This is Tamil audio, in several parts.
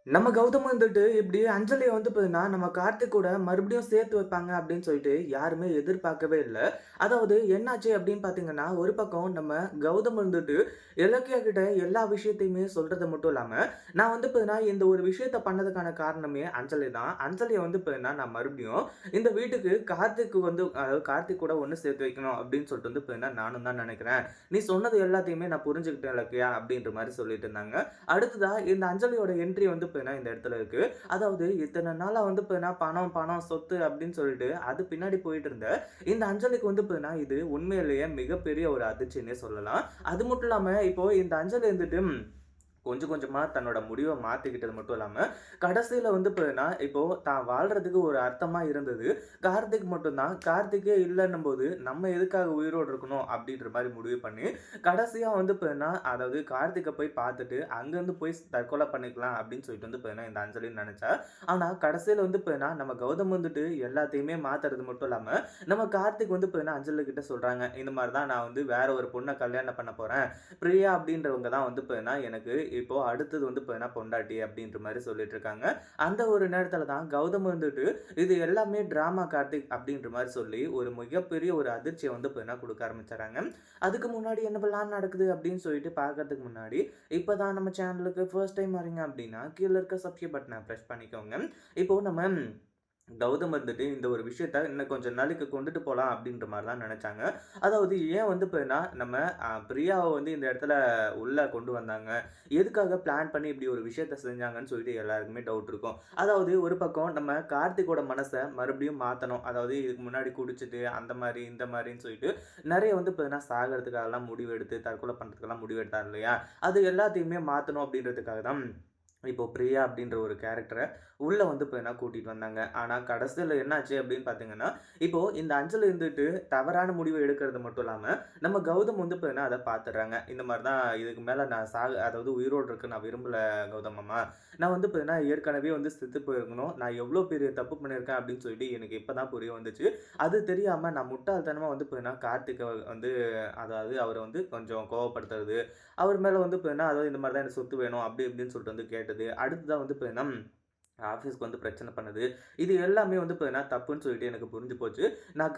நம்ம கௌதம் வந்துட்டு இப்படி அஞ்சலிய வந்து பார்த்தீங்கன்னா, நம்ம கார்த்திக் கூட மறுபடியும் சேர்த்து வைப்பாங்க அப்படின்னு சொல்லிட்டு யாருமே எதிர்பார்க்கவே இல்ல. அதாவது என்னாச்சு அப்படின்னு பார்த்தீங்கன்னா, ஒரு பக்கம் நம்ம கௌதம் வந்துட்டு இலக்கியா கிட்ட எல்லா விஷயத்தையுமே சொல்றது மட்டும் இல்லாம, நான் வந்து பார்த்தீங்கன்னா, இந்த ஒரு விஷயத்த பண்ணதுக்கான காரணமே அஞ்சலி தான். அஞ்சலிய வந்து பார்த்தீங்கன்னா, நான் மறுபடியும் இந்த வீட்டுக்கு கார்த்திக் வந்து அதாவது கார்த்திக் கூட ஒண்ணு சேர்த்து வைக்கணும் அப்படின்னு சொல்லிட்டு வந்து பார்த்தீங்கன்னா, நானும் தான் நினைக்கிறேன். நீ சொன்னது எல்லாத்தையுமே நான் புரிஞ்சுக்கிட்டேன் இலக்கியா அப்படின்ற மாரி சொல்லிட்டு இருந்தாங்க. அடுத்ததா இந்த அஞ்சலியோட என்ட்ரி வந்து பார்த்தீங்கன்னா, இந்த இடத்துல இருக்கு. அதாவது இத்தன நாளா வந்து பார்த்தீங்கன்னா, பணம், பணம், சொத்து அப்படின்னு சொல்லிட்டு அது பின்னாடி போயிட்டு இருந்த இந்த அஞ்சலிக்கு வந்து பார்த்தீங்கன்னா, இது உண்மையிலேயே மிகப்பெரிய ஒரு அதிர்ச்சின்னே சொல்லலாம். அது மட்டும் இல்லாம இப்போ இந்த அஞ்சலி வந்துட்டு கொஞ்சம் கொஞ்சமா தன்னோட முடிவ மாத்திக்கிட்டது மட்டும் இல்லாம, கடைசியில வந்து பார்த்தீங்கன்னா, இப்போ தான் வாழ்றதுக்கு ஒரு அர்த்தமா இருந்தது. கார்த்திக் மட்டும் தான். கார்த்திக்கே இல்லன்னும்போது, நம்ம எதுக்காக உயிரோட இருக்கணும் அப்படின்ற மாரி முடிவு பண்ணி, கடைசியா வந்து பார்த்தீங்கன்னா, அதாவது கார்த்திக்க போய் பார்த்துட்டு, அங்கருந்து போய் தற்கொலை பண்ணிக்கலாம் அப்படின்னு சொல்லிட்டு வந்து பார்த்தீங்கன்னா, இந்த அஞ்சலி நெனச்சா. ஆனா கடைசியில வந்து பார்த்தீங்கன்னா, நம்ம கௌதம் வந்துட்டு எல்லாத்தையுமே மாத்துறது மட்டும் இல்லாம, நம்ம கார்த்திக் வந்து பார்த்தீங்கன்னா, அஞ்சலி கிட்ட சொல்றாங்க. இந்த மாரி தான் நான் வந்து வேற ஒரு பொண்ண கல்யாணம் பண்ண போறேன். பிரியா அப்படின்றவங்க தான் வந்து பார்த்தீங்கன்னா, எனக்கு இப்போ அடுத்தது வந்து பார்த்தீங்கன்னா, பொண்டாட்டி அப்படின்ற மாரி சொல்லிட்டு இருக்காங்க. அந்த ஒரு நேரத்தில தான் கௌதம் வந்துட்டு, இது எல்லாமே ட்ராமா கார்த்திக் அப்படின்ற மாரி சொல்லி, ஒரு மிகப்பெரிய ஒரு அதிர்ச்சிய வந்து பார்த்தீங்கன்னா குடுக்க ஆரம்பிச்சுர்றாங்க. அதுக்கு முன்னாடி என்னவெல்லாம் நடக்குது அப்படின்னு சொல்லிட்டு பார்க்கறதுக்கு முன்னாடி, இப்ப தான் நம்ம சேனலுக்கு ஃபர்ஸ்ட் டைம் வரீங்க அப்படின்னா, கீழ இருக்க சப்ஸ்கிரைப் பட்டன பிரஸ் பண்ணிக்கோங்க. இப்போ நம்ம கௌதம் வந்துட்டு இந்த ஒரு விஷயத்த இன்னும் கொஞ்சம் நாளைக்கு கொண்டுட்டு போலாம் அப்படின்ற மாரி தான் நெனச்சாங்க. அதாவது ஏன் வந்து இப்பன்னா நம்ம பிரியாவ வந்து இந்த இடத்துல உள்ள கொண்டு வந்தாங்க. எதுக்காக பிளான் பண்ணி இப்படி ஒரு விஷயத்த செஞ்சாங்கன்னு சொல்லிட்டு எல்லாருக்குமே டவுட் இருக்கும். அதாவது ஒரு பக்கம் நம்ம கார்த்திக்கோட மனச மறுபடியும் மாத்தணும். அதாவது இதுக்கு முன்னாடி குடிச்சிட்டு அந்த மாரி, இந்த மாரின்னு சொல்லிட்டு நெறைய வந்து இப்ப சாகறதுக்காகலாம் முடிவு எடுத்து, தற்கொலை பண்றதுக்கெல்லாம் முடிவு எடுத்தார் இல்லையா? அது எல்லாத்தையுமே மாத்தணும் அப்படின்றதுக்காக தான் இப்போ பிரியா அப்படின்ற ஒரு கேரக்டர உள்ள வந்து பார்த்தீங்கன்னா கூட்டிட்டு வந்தாங்க. ஆனா கடைசில என்னாச்சு அப்படின்னு பார்த்தீங்கன்னா, இப்போ இந்த அஞ்சலி இருந்துட்டு தவறான முடிவு எடுக்கிறது மட்டும் இல்லாம, நம்ம கௌதம் வந்து பார்த்தீங்கன்னா அத பார்த்துடுறாங்க. இந்த மாரி தான் இதுக்கு மேல நான் அதாவது உயிரோடு இருக்க நான் விரும்பல கௌதம் அம்மா. நான் வந்து பார்த்தீங்கன்னா ஏற்கனவே வந்து செத்து போயிருக்கணும். நான் எவ்வளோ பெரிய தப்பு பண்ணியிருக்கேன் அப்படின்னு சொல்லிட்டு எனக்கு இப்ப தான் புரிய வந்துச்சு. அது தெரியாம நான் முட்டாள்தனமா வந்து பார்த்தீங்கன்னா கார்த்திக்க வந்து அதாவது அவர வந்து கொஞ்சம் கோவப்படுத்துறது. அவர் மேல வந்து பார்த்தீங்கன்னா, அதாவது இந்த மாரி தான் எனக்கு சொத்து வேணும் அப்படி இப்படின்னு சொல்லிட்டு வந்து கேட்டது. அடுத்ததா வந்து பார்த்தீங்கன்னா ஆஃபீஸ்க்கு வந்து பிரச்சனை பண்ணுது. இது எல்லாமே வந்து பார்த்தீங்கன்னா, தப்புன்னு சொல்லிட்டு எனக்கு புரிஞ்சு போச்சு. நான்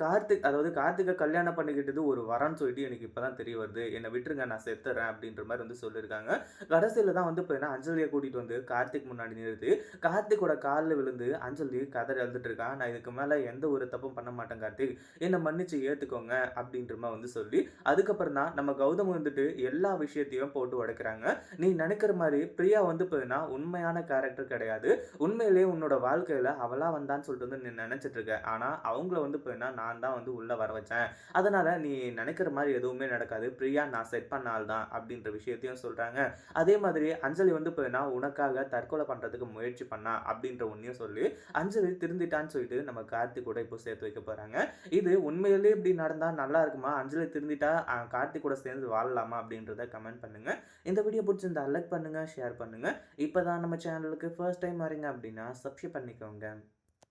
அதாவது கார்த்திக்க கல்யாணம் பண்ணிக்கிட்டது ஒரு வரம்ன்னு சொல்லிட்டு எனக்கு இப்ப தான் தெரிய வருது. என்ன விட்டுருங்க நான் செத்துர்றேன் அப்படின்ற மாரி வந்து சொல்லியிருக்காங்க. கடைசில தான் வந்து பார்த்தீங்கன்னா, அஞ்சலிய கூட்டிட்டு வந்து கார்த்திக் முன்னாடி நிறுத்தி, கார்த்திக்கோட கால்ல விழுந்து அஞ்சலி கதறி அழுதுட்டு இருக்கா. நான் இதுக்கு மேல எந்த ஒரு தப்பும் பண்ண மாட்டேன் கார்த்திக். என்ன மன்னிச்சு ஏத்துக்கோங்க அப்படின்ற மாரி வந்து சொல்லி, அதுக்கப்புறம் தான் நம்ம கௌதம் வந்துட்டு எல்லா விஷயத்தையும் போட்டு உடைக்கிறாங்க. நீ நெனைக்கிற மாரி பிரியா வந்து பார்த்தீங்கன்னா, உண்மையான கேரக்டர் கிடையாது. உண்மையிலேயே உன்னோட வாழ்க்கையில அவளா வந்தான்னு சொல்லிட்டு வந்து நீ நினைச்சிட்டு இருக்க. ஆனா, அவங்கள வந்து பார்த்தீங்கன்னா, நான் தான் வந்து உள்ள வர வச்சேன். அதனால நீ நினைக்கிற மாரி எதுவுமே நடக்காது. பிரியா நான் செட் பண்ண ஆள் தான் அப்படின்ற விஷயத்தையும் சொல்றாங்க. அதே மாதிரி அஞ்சலி வந்து பார்த்தீங்கன்னா, உனக்காக தற்கொலை பண்றதுக்கு முயற்சி பண்ணா அப்படின்ற ஒண்ணையும் சொல்லி, அஞ்சலி திருந்திட்டான்னு சொல்லிட்டு நம்ம கார்த்திக் கூட இப்போ சேர்த்து வைக்க போறாங்க. இது உண்மையிலேயே இப்படி நடந்தா நல்லா இருக்குமா? அஞ்சலி திருந்திட்டா கார்த்திக் கூட சேர்ந்து வாழலாமா? அப்படின்றத கமெண்ட் பண்ணுங்க. இந்த வீடியோ பிடிச்சிருந்தா லைக் பண்ணுங்க, ஷேர் பண்ணுங்க. இப்பதான் நம்ம சேனலுக்கு ஃபர்ஸ்ட் டைம் வரீங்க அப்படின்னா சப்ஸ்கிரைப் பண்ணிக்கோங்க.